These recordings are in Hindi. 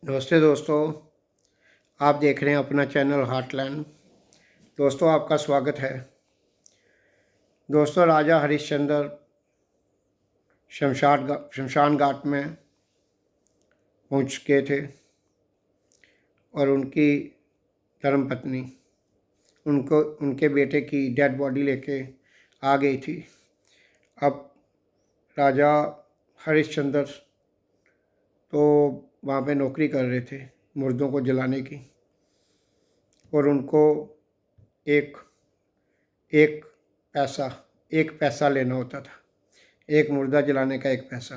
नमस्ते दोस्तों, आप देख रहे हैं अपना चैनल हार्टलैंड। दोस्तों, आपका स्वागत है। दोस्तों, राजा हरिश्चंद्र शमशान घाट में पहुंच गए थे और उनकी धर्मपत्नी उनके बेटे की डेड बॉडी लेके आ गई थी। अब राजा हरिश्चंद्र तो वहाँ पे नौकरी कर रहे थे मुर्दों को जलाने की, और उनको एक एक एक पैसा लेना होता था। एक मुर्दा जलाने का एक पैसा,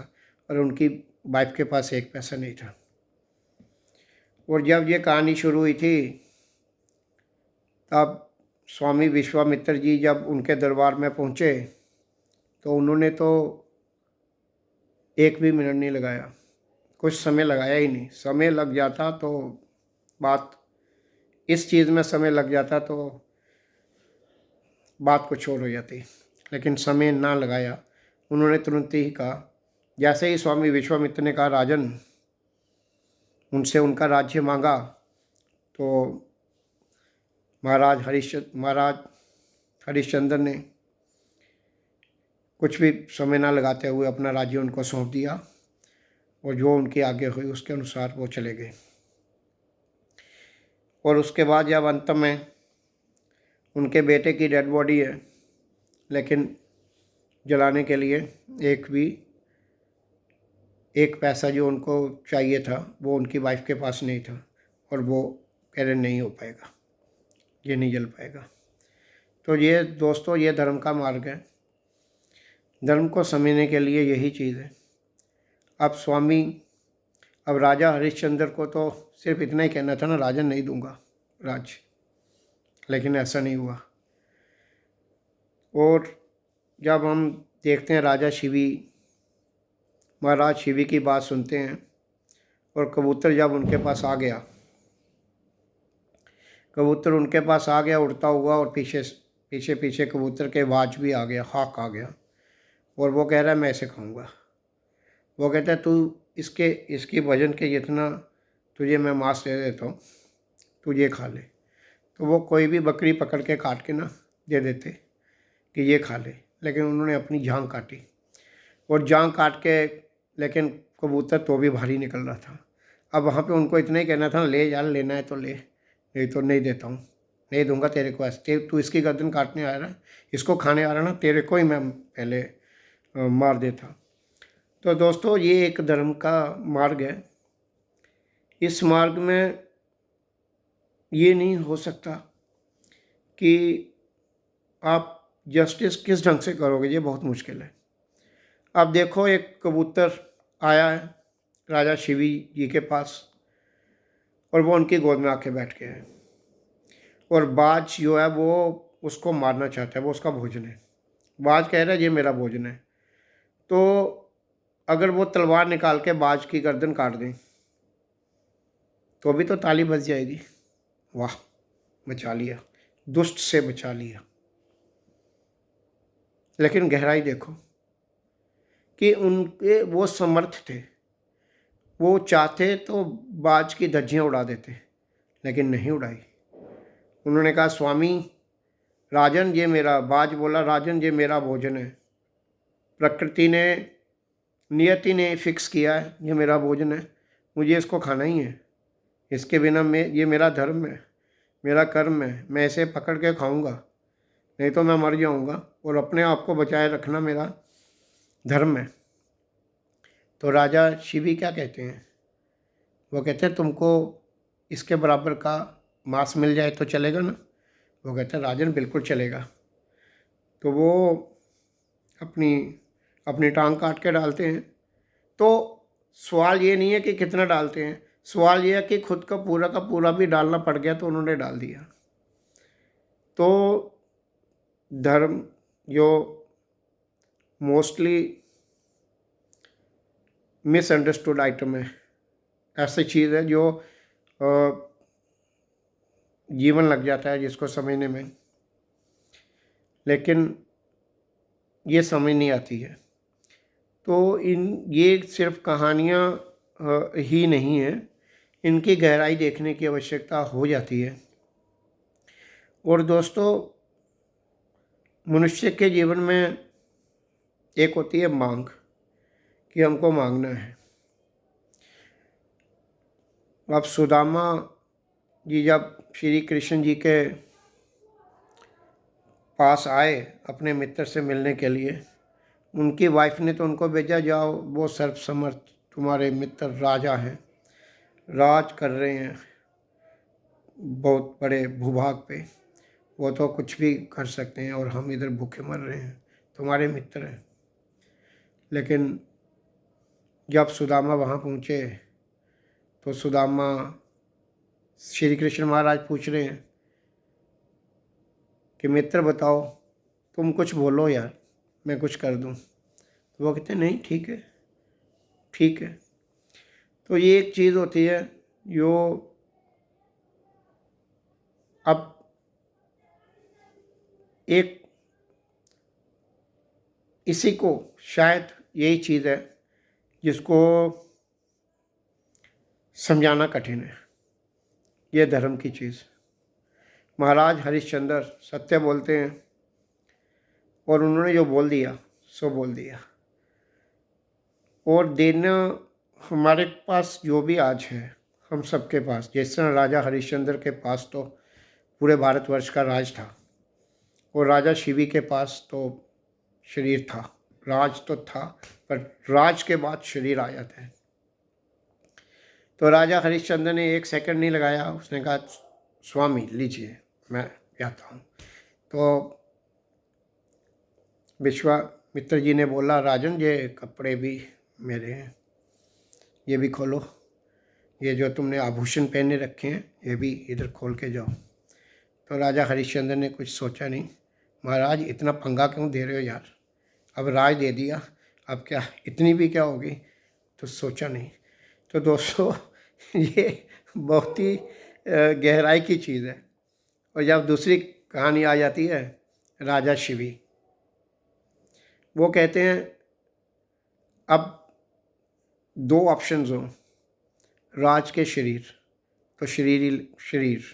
और उनकी वाइफ के पास एक पैसा नहीं था। और जब ये कहानी शुरू हुई थी तब स्वामी विश्वामित्र जी जब उनके दरबार में पहुँचे तो उन्होंने तो एक भी मिनट नहीं लगाया, कुछ समय लगाया ही नहीं। समय लग जाता तो बात इस चीज़ में समय लग जाता तो बात कुछ और हो जाती, लेकिन समय ना लगाया। उन्होंने तुरंत ही कहा, जैसे ही स्वामी विश्वामित्र ने कहा राजन, उनसे उनका राज्य मांगा, तो महाराज हरिश्चंद्र ने कुछ भी समय ना लगाते हुए अपना राज्य उनको सौंप दिया, और जो उनकी आज्ञा हुई उसके अनुसार वो चले गए। और उसके बाद जब अंत में उनके बेटे की डेड बॉडी है, लेकिन जलाने के लिए एक पैसा जो उनको चाहिए था वो उनकी वाइफ के पास नहीं था, और वो कह रहे नहीं हो पाएगा, ये नहीं जल पाएगा। तो ये दोस्तों, ये धर्म का मार्ग है। धर्म को समझने के लिए यही चीज़ है। अब राजा हरिश्चंद्र को तो सिर्फ इतना ही कहना था ना, राजन नहीं दूंगा राज्य, लेकिन ऐसा नहीं हुआ। और जब हम देखते हैं महाराज शिवी की बात सुनते हैं, और कबूतर जब उनके पास आ गया, उड़ता हुआ, और पीछे पीछे कबूतर के बाज भी आ गया, हाक आ गया, और वो कह रहा है मैं इसे खाऊंगा। वो कहता है तू इसकी वजन के जितना तुझे मैं मांस दे देता हूँ, तुझे खा ले। तो वो कोई भी बकरी पकड़ के काट के ना दे देते कि ये खा ले, लेकिन उन्होंने अपनी जान काटी, और जान काट के, लेकिन कबूतर तो भी भारी निकल रहा था। अब वहाँ पे उनको इतना ही कहना था, ले यार, लेना है तो ले, नहीं तो नहीं देता हूँ, नहीं दूंगा तेरे को। ऐसे तू इसकी गर्दन काटने आ रहा है, इसको खाने आ रहा ना, तेरे को ही मैं पहले मार देता। तो दोस्तों, ये एक धर्म का मार्ग है। इस मार्ग में ये नहीं हो सकता कि आप जस्टिस किस ढंग से करोगे, ये बहुत मुश्किल है। अब देखो, एक कबूतर आया है राजा शिवी जी के पास, और वो उनकी गोद में आके बैठ गया है, और बाज जो है वो उसको मारना चाहता है, वो उसका भोजन है। बाज कह रहा है ये मेरा भोजन है। तो अगर वो तलवार निकाल के बाज की गर्दन काट दें तो भी तो ताली बज जाएगी, वाह बचा लिया, दुष्ट से बचा लिया। लेकिन गहराई देखो कि उनके वो समर्थ थे, वो चाहते तो बाज की धज्जियाँ उड़ा देते, लेकिन नहीं उड़ाई। उन्होंने कहा स्वामी राजन, ये मेरा, बाज बोला राजन ये मेरा भोजन है, प्रकृति ने, नियति ने फिक्स किया है, ये मेरा भोजन है, मुझे इसको खाना ही है। इसके बिना ये मेरा धर्म है, मेरा कर्म है, मैं इसे पकड़ के खाऊंगा, नहीं तो मैं मर जाऊंगा, और अपने आप को बचाए रखना मेरा धर्म है। तो राजा शिवी क्या कहते हैं? वो कहते हैं तुमको इसके बराबर का मांस मिल जाए तो चलेगा ना? वो कहते हैं राजन बिल्कुल चलेगा। तो वो अपनी अपनी टांग काट के डालते हैं। तो सवाल ये नहीं है कि कितना डालते हैं, सवाल ये है कि खुद का पूरा भी डालना पड़ गया तो उन्होंने डाल दिया। तो धर्म जो मोस्टली मिसअंडरस्टूड आइटम है, ऐसी चीज़ है जो जीवन लग जाता है जिसको समझने में, लेकिन ये समझ नहीं आती है। तो ये सिर्फ कहानियाँ ही नहीं है, इनकी गहराई देखने की आवश्यकता हो जाती है। और दोस्तों, मनुष्य के जीवन में एक होती है मांग, कि हमको मांगना है। अब सुदामा जी जब श्री कृष्ण जी के पास आए अपने मित्र से मिलने के लिए, उनकी वाइफ ने तो उनको भेजा, जाओ वो सर्वसमर्थ तुम्हारे मित्र राजा हैं, राज कर रहे हैं बहुत बड़े भूभाग पे, वो तो कुछ भी कर सकते हैं और हम इधर भूखे मर रहे हैं, तुम्हारे मित्र हैं। लेकिन जब सुदामा वहाँ पहुँचे तो सुदामा श्री कृष्ण महाराज पूछ रहे हैं कि मित्र बताओ, तुम कुछ बोलो यार, मैं कुछ कर दूँ। तो वो कहते नहीं, ठीक है ठीक है। तो ये एक चीज़ होती है जो अब एक इसी को शायद यही चीज़ है जिसको समझाना कठिन है, ये धर्म की चीज़। महाराज हरिश्चंद्र सत्य बोलते हैं और उन्होंने जो बोल दिया सो बोल दिया। और देना हमारे पास जो भी आज है, हम सबके पास, जिस तरह राजा हरिश्चंद्र के पास तो पूरे भारतवर्ष का राज था, और राजा शिवी के पास तो शरीर था। राज तो था, पर राज के बाद शरीर आ जाता है। तो राजा हरिश्चंद्र ने एक सेकंड नहीं लगाया, उसने कहा स्वामी लीजिए, मैं जाता हूँ। तो विश्वामित्र जी ने बोला, राजन ये कपड़े भी मेरे हैं, ये भी खोलो, ये जो तुमने आभूषण पहने रखे हैं ये भी इधर खोल के जाओ। तो राजा हरिश्चंद्र ने कुछ सोचा नहीं, महाराज इतना पंगा क्यों दे रहे हो यार, अब राज दे दिया, अब क्या इतनी भी क्या होगी, तो सोचा नहीं। तो दोस्तों ये बहुत ही गहराई की चीज़ है। और जब दूसरी कहानी आ जाती है, राजा शिवी, वो कहते हैं अब दो ऑप्शंस हों, राज के शरीर, तो शरीर ही शरीर,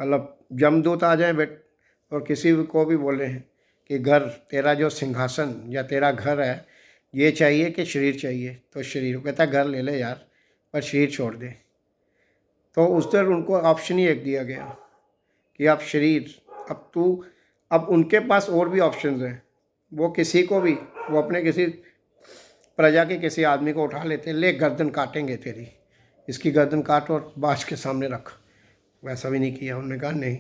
मतलब जमदूत आ जाए बेट और किसी को भी बोले कि घर तेरा जो सिंहासन या तेरा घर है ये चाहिए कि शरीर चाहिए, तो शरीर, वो कहता है घर ले ले यार पर शरीर छोड़ दे। तो उस तरह उनको ऑप्शन ही एक दिया गया कि आप शरीर, अब उनके पास और भी ऑप्शंस हैं, वो किसी को भी, वो अपने किसी प्रजा के किसी आदमी को उठा लेते, ले गर्दन काटेंगे तेरी, इसकी गर्दन काट और बाज के सामने रख। वैसा भी नहीं किया, उन्होंने कहा नहीं।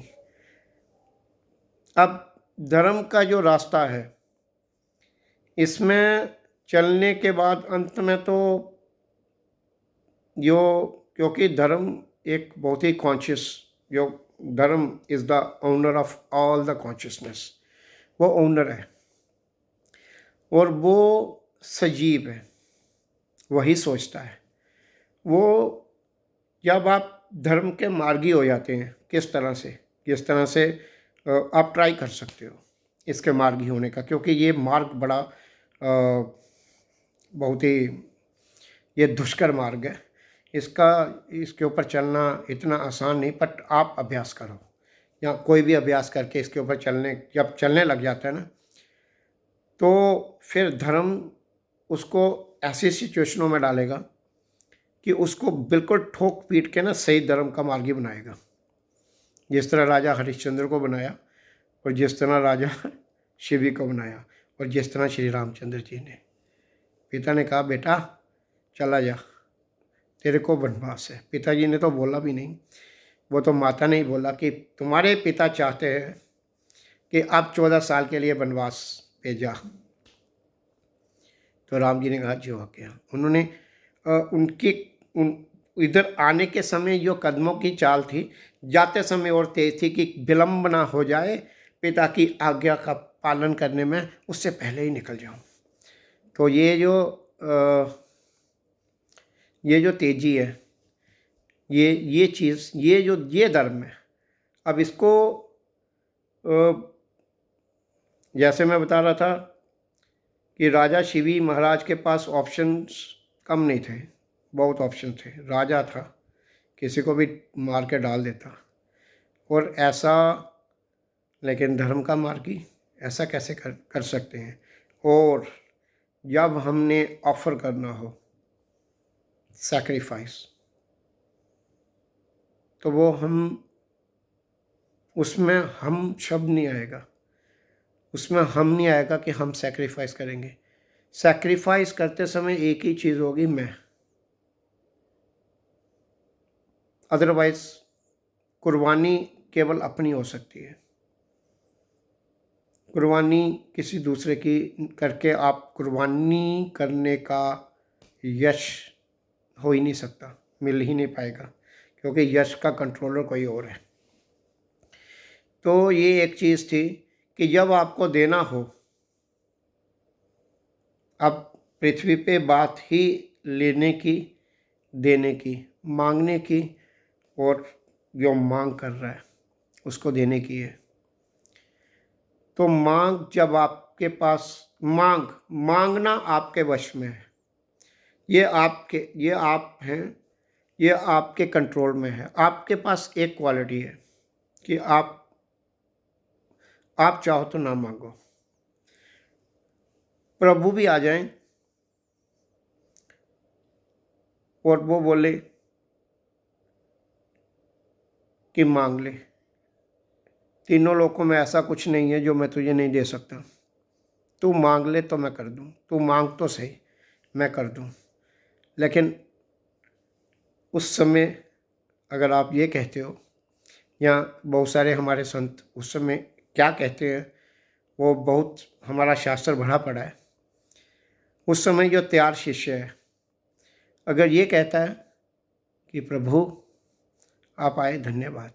अब धर्म का जो रास्ता है, इसमें चलने के बाद अंत में तो जो, क्योंकि धर्म एक बहुत ही कॉन्शियस, जो धर्म is the owner of all the consciousness, वो ओनर है और वो सजीव है, वही सोचता है। वो जब आप धर्म के मार्गी हो जाते हैं, किस तरह से आप ट्राई कर सकते हो इसके मार्गी होने का, क्योंकि ये मार्ग बड़ा बहुत ही ये दुष्कर मार्ग है, इसके ऊपर चलना इतना आसान नहीं, बट आप अभ्यास करो, या कोई भी अभ्यास करके इसके ऊपर जब चलने लग जाता है ना, तो फिर धर्म उसको ऐसी सिचुएशनों में डालेगा कि उसको बिल्कुल ठोक पीट के ना सही धर्म का मार्गी बनाएगा, जिस तरह राजा हरिश्चंद्र को बनाया और जिस तरह राजा शिवी को बनाया और जिस तरह श्री रामचंद्र जी ने। पिता ने कहा बेटा चला जा, तेरे को वनवास है। पिताजी ने तो बोला भी नहीं, वो तो माता ने ही बोला कि तुम्हारे पिता चाहते हैं कि अब 14 साल के लिए वनवास पे जा। तो राम जी ने कहा जो क्या, उन्होंने इधर आने के समय जो कदमों की चाल थी, जाते समय और तेज थी कि विलम्ब ना हो जाए, पिता की आज्ञा का पालन करने में उससे पहले ही निकल जाऊं। तो ये जो तेजी है, ये चीज़, ये धर्म है। अब इसको जैसे मैं बता रहा था कि राजा शिवी महाराज के पास ऑप्शंस कम नहीं थे, बहुत ऑप्शन थे। राजा था किसी को भी मार के डाल देता। और ऐसा, लेकिन धर्म का मार्गी ऐसा कैसे कर सकते हैं। और जब हमने ऑफर करना हो सैक्रिफाइस, तो वो उसमें हम शब्द नहीं आएगा, उसमें हम नहीं आएगा कि हम सैक्रिफाइस करेंगे। सैक्रिफाइस करते समय एक ही चीज़ होगी, मैं। अदरवाइज कुर्बानी केवल अपनी हो सकती है। कुर्बानी किसी दूसरे की करके आप कुर्बानी करने का यश हो ही नहीं सकता, मिल ही नहीं पाएगा, क्योंकि यश का कंट्रोलर कोई और है। तो ये एक चीज़ थी कि जब आपको देना हो, अब पृथ्वी पे बात ही लेने की, देने की, मांगने की, और जो मांग कर रहा है उसको देने की है। तो मांग, जब आपके पास मांगना आपके वश में है, ये आप हैं, ये आपके कंट्रोल में है। आपके पास एक क्वालिटी है कि आप चाहो तो ना मांगो। प्रभु भी आ जाएं और वो बोले कि मांग ले, तीनों लोकों में ऐसा कुछ नहीं है जो मैं तुझे नहीं दे सकता। तू मांग ले तो मैं कर दूं, तू मांग तो सही, मैं कर दूं। लेकिन उस समय अगर आप ये कहते हो, या बहुत सारे हमारे संत उस समय क्या कहते हैं, वो बहुत हमारा शास्त्र भरा पड़ा है। उस समय जो तैयार शिष्य है अगर ये कहता है कि प्रभु आप आए, धन्यवाद,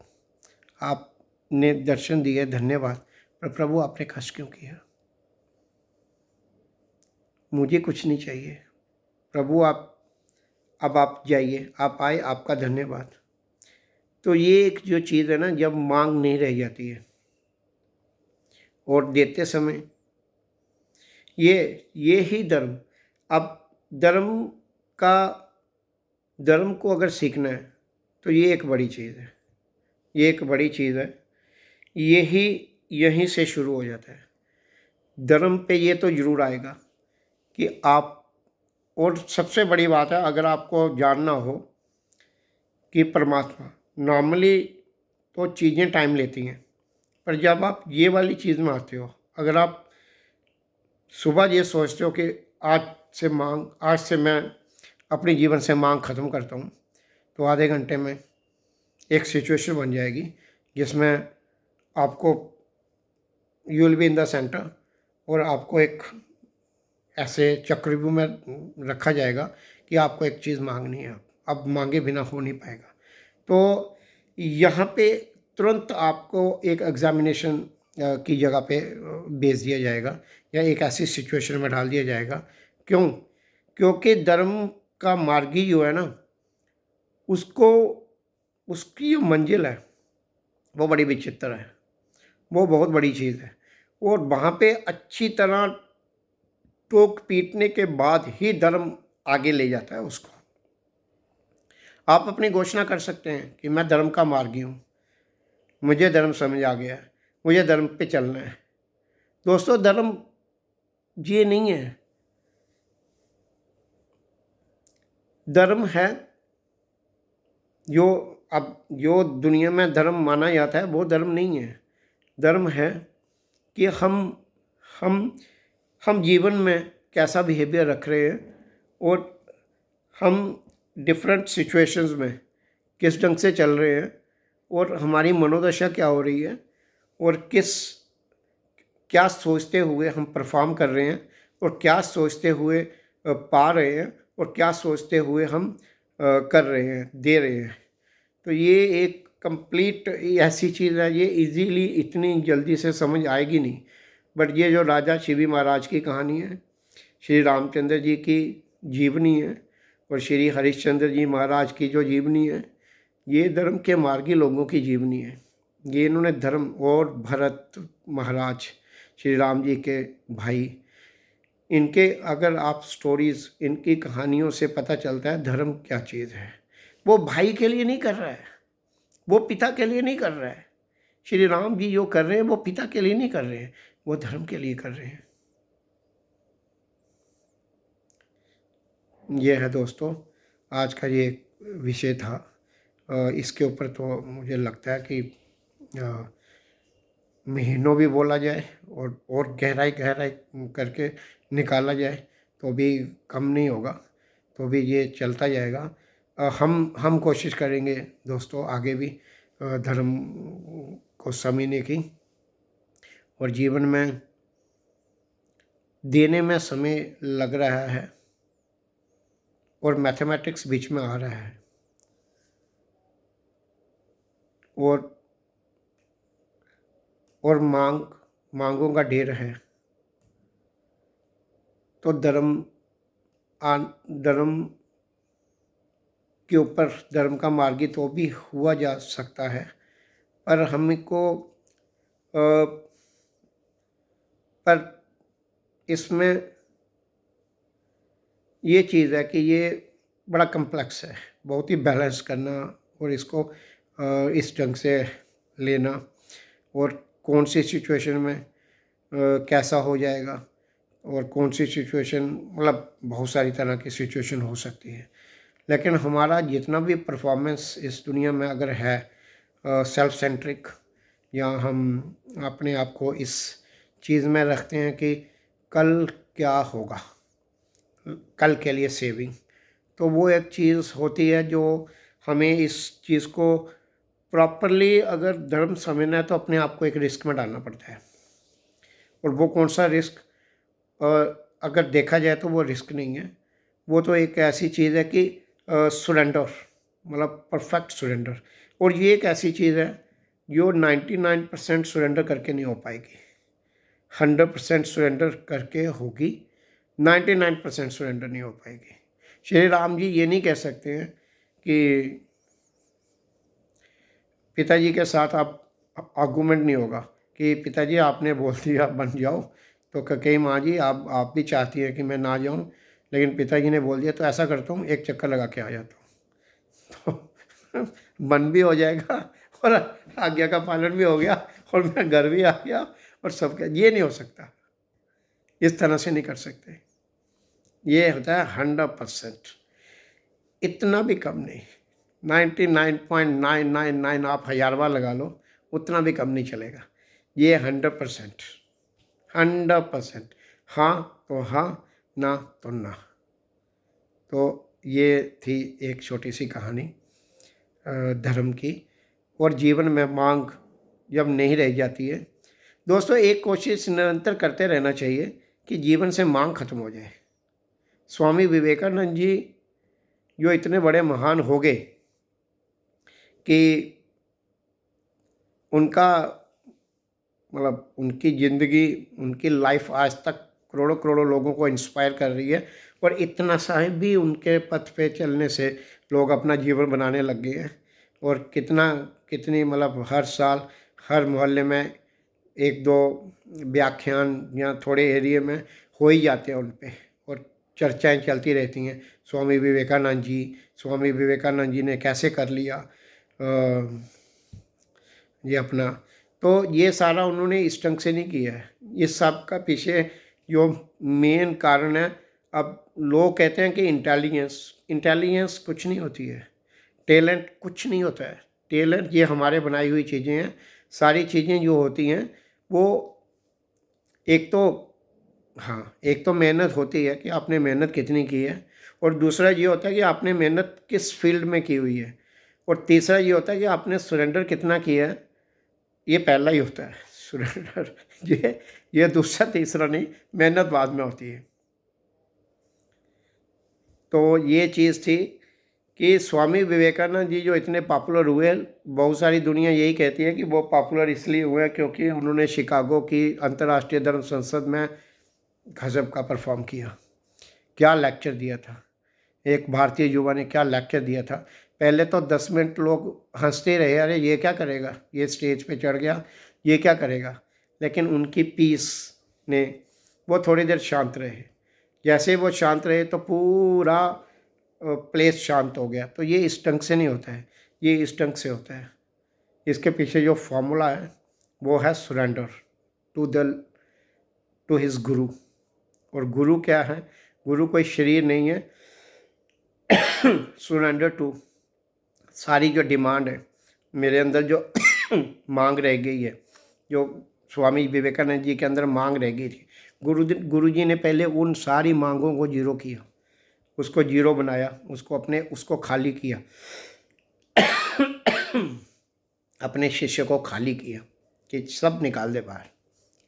आपने दर्शन दिए, धन्यवाद, पर प्रभु आपने कष्ट क्यों किया, मुझे कुछ नहीं चाहिए, प्रभु अब आप जाइए, आप आए, आपका धन्यवाद। तो ये एक जो चीज़ है ना, जब मांग नहीं रह जाती है और देते समय, ये ही धर्म। अब धर्म को अगर सीखना है तो ये एक बड़ी चीज़ है, ये एक बड़ी चीज़ है। यहीं से शुरू हो जाता है धर्म पे। ये तो ज़रूर आएगा कि आप, और सबसे बड़ी बात है, अगर आपको जानना हो कि परमात्मा, नॉर्मली तो चीज़ें टाइम लेती हैं, पर जब आप ये वाली चीज़ में आते हो, अगर आप सुबह ये सोचते हो कि आज से मैं अपने जीवन से मांग ख़त्म करता हूँ, तो आधे घंटे में एक सिचुएशन बन जाएगी जिसमें आपको, you will be in the centre, और आपको एक ऐसे चक्रव्यूह में रखा जाएगा कि आपको एक चीज़ मांगनी है, अब मांगे बिना हो नहीं पाएगा। तो यहाँ पे तुरंत आपको एक एग्जामिनेशन की जगह पे भेज दिया जाएगा, या एक ऐसी सिचुएशन में डाल दिया जाएगा। क्यों? क्योंकि धर्म का मार्गी जो है ना, उसकी जो मंजिल है वो बड़ी विचित्र है, वो बहुत बड़ी चीज़ है। और वहाँ पे अच्छी तरह टोक पीटने के बाद ही धर्म आगे ले जाता है उसको। आप अपनी घोषणा कर सकते हैं कि मैं धर्म का मार्गी हूँ, मुझे धर्म समझ आ गया है, मुझे धर्म पे चलना है। दोस्तों, धर्म ये नहीं है। धर्म है जो दुनिया में धर्म माना जाता है, वो धर्म नहीं है। धर्म है कि हम जीवन में कैसा बिहेवियर रख रहे हैं, और हम डिफरेंट सिचुएशंस में किस ढंग से चल रहे हैं, और हमारी मनोदशा क्या हो रही है, और क्या सोचते हुए हम परफॉर्म कर रहे हैं, और क्या सोचते हुए पा रहे हैं, और क्या सोचते हुए हम कर रहे हैं, दे रहे हैं। तो ये एक कंप्लीट ऐसी चीज़ है, ये इजीली इतनी जल्दी से समझ आएगी नहीं। बट ये जो राजा शिवी महाराज की कहानी है, श्री रामचंद्र जी की जीवनी है, और श्री हरिश्चंद्र जी महाराज की जो जीवनी है, ये धर्म के मार्गी लोगों की जीवनी है। ये इन्होंने धर्म, और भरत महाराज श्री राम जी के भाई, इनके अगर आप स्टोरीज़, इनकी कहानियों से पता चलता है धर्म क्या चीज़ है। वो भाई के लिए नहीं कर रहा है, वो पिता के लिए नहीं कर रहा है। श्री राम जी जो कर रहे हैं वो पिता के लिए नहीं कर रहे हैं, वो धर्म के लिए कर रहे हैं। ये है दोस्तों आज का ये विषय था। इसके ऊपर तो मुझे लगता है कि महीनों भी बोला जाए और गहराई गहराई करके निकाला जाए तो भी कम नहीं होगा, तो भी ये चलता जाएगा। हम कोशिश करेंगे दोस्तों आगे भी धर्म को समझने की, और जीवन में देने में समय लग रहा है और मैथमेटिक्स बीच में आ रहा है, और मांगों का ढेर है। तो धर्म के ऊपर धर्म का मार्गी तो भी हुआ जा सकता है, पर हमको पर इसमें ये चीज़ है कि ये बड़ा कम्प्लेक्स है, बहुत ही बैलेंस करना और इसको इस ढंग से लेना, और कौन सी सिचुएशन में कैसा हो जाएगा, और कौन सी सिचुएशन, मतलब बहुत सारी तरह की सिचुएशन हो सकती है। लेकिन हमारा जितना भी परफॉर्मेंस इस दुनिया में अगर है सेल्फ सेंट्रिक, या हम अपने आप को इस चीज़ में रखते हैं कि कल क्या होगा, कल के लिए सेविंग, तो वो एक चीज़ होती है जो हमें इस चीज़ को प्रॉपरली अगर धर्म समझना है तो अपने आप को एक रिस्क में डालना पड़ता है। और वो कौन सा रिस्क, अगर देखा जाए तो वो रिस्क नहीं है, वो तो एक ऐसी चीज़ है कि सुरेंडर, मतलब परफेक्ट सुरेंडर। और ये एक ऐसी चीज़ है जो 99% सुरेंडर करके नहीं हो पाएगी, 100% सुरेंडर करके होगी, 99% सुरेंडर नहीं हो पाएगी। श्री राम जी ये नहीं कह सकते हैं कि पिताजी के साथ आप आर्गूमेंट नहीं होगा कि पिताजी आपने बोल दिया बन जाओ, तो कई माँ जी आप भी चाहती है कि मैं ना जाऊँ, लेकिन पिताजी ने बोल दिया तो ऐसा करता हूँ एक चक्कर लगा के आ जाता हूँ, तो बन भी हो जाएगा और आज्ञा का पालन भी हो गया और मैं घर भी आ गया और सब क्या। ये नहीं हो सकता, इस तरह से नहीं कर सकते। ये होता है 100%, इतना भी कम नहीं, 99.999 आप हज़ारवा लगा लो, उतना भी कम नहीं चलेगा। ये 100%, 100%, हाँ तो हाँ, ना तो ना। तो ये थी एक छोटी सी कहानी धर्म की। और जीवन में मांग जब नहीं रह जाती है दोस्तों, एक कोशिश निरंतर करते रहना चाहिए कि जीवन से मांग खत्म हो जाए। स्वामी विवेकानंद जी जो इतने बड़े महान हो गए कि उनका, मतलब उनकी ज़िंदगी, उनकी लाइफ आज तक करोड़ों करोड़ों लोगों को इंस्पायर कर रही है, और इतना सा भी उनके पथ पे चलने से लोग अपना जीवन बनाने लग गए हैं। और कितनी मतलब हर साल हर मोहल्ले में एक दो व्याख्यान या थोड़े एरिया में हो ही जाते हैं उन पे, और चर्चाएं चलती रहती हैं। स्वामी विवेकानंद जी ने कैसे कर लिया ये अपना, तो ये सारा उन्होंने इस ढंग से नहीं किया है। इस सब का पीछे जो मेन कारण है, अब लोग कहते हैं कि इंटेलिजेंस कुछ नहीं होती है, टैलेंट कुछ नहीं होता है। टैलेंट ये हमारे बनाई हुई चीज़ें हैं। सारी चीज़ें जो होती हैं वो एक तो मेहनत होती है कि आपने मेहनत कितनी की है, और दूसरा ये होता है कि आपने मेहनत किस फील्ड में की हुई है, और तीसरा ये होता है कि आपने सरेंडर कितना किया है। ये पहला ही होता है सरेंडर, ये दूसरा तीसरा नहीं, मेहनत बाद में होती है। तो ये चीज़ थी कि स्वामी विवेकानंद जी जो इतने पॉपुलर हुए, बहुत सारी दुनिया यही कहती है कि वो पॉपुलर इसलिए हुए क्योंकि उन्होंने शिकागो की अंतर्राष्ट्रीय धर्म संसद में गजब का परफॉर्म किया। क्या लेक्चर दिया था, एक भारतीय युवा ने क्या लेक्चर दिया था। पहले तो 10 मिनट लोग हंसते रहे, अरे ये क्या करेगा, ये स्टेज पे चढ़ गया, ये क्या करेगा। लेकिन उनकी पीस ने, वो थोड़ी देर शांत रहे। जैसे वो शांत रहे तो पूरा प्लेस शांत हो गया। तो ये इस ढंग से नहीं होता है, ये इस ढंग से होता है। इसके पीछे जो फॉर्मूला है वो है surrender to the to his guru. और गुरु क्या है? गुरु कोई शरीर नहीं है। सरेंडर टू सारी जो डिमांड है मेरे अंदर, जो मांग रह गई है, जो स्वामी विवेकानंद जी के अंदर मांग रह गई थी, गुरु जी ने पहले उन सारी मांगों को जीरो किया, उसको जीरो बनाया, उसको खाली किया, अपने शिष्य को खाली किया कि सब निकाल दे बाहर,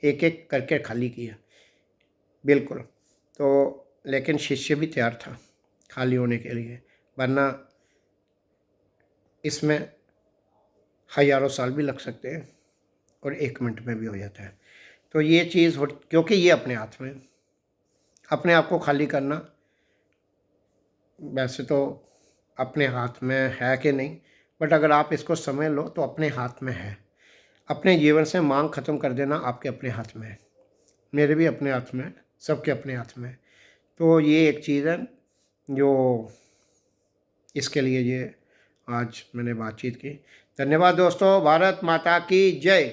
एक एक करके खाली किया। बिल्कुल। तो लेकिन शिष्य भी तैयार था खाली होने के लिए, वरना इसमें हज़ारों साल भी लग सकते हैं और 1 मिनट में भी हो जाता है। तो ये चीज़ क्योंकि ये अपने हाथ में, अपने आप को खाली करना वैसे तो अपने हाथ में है कि नहीं, बट अगर आप इसको समझ लो तो अपने हाथ में है। अपने जीवन से मांग ख़त्म कर देना आपके अपने हाथ में है, मेरे भी अपने हाथ में है, सबके अपने हाथ में है। तो ये एक चीज़ है जो इसके लिए ये आज मैंने बातचीत की। धन्यवाद दोस्तों। भारत माता की जय।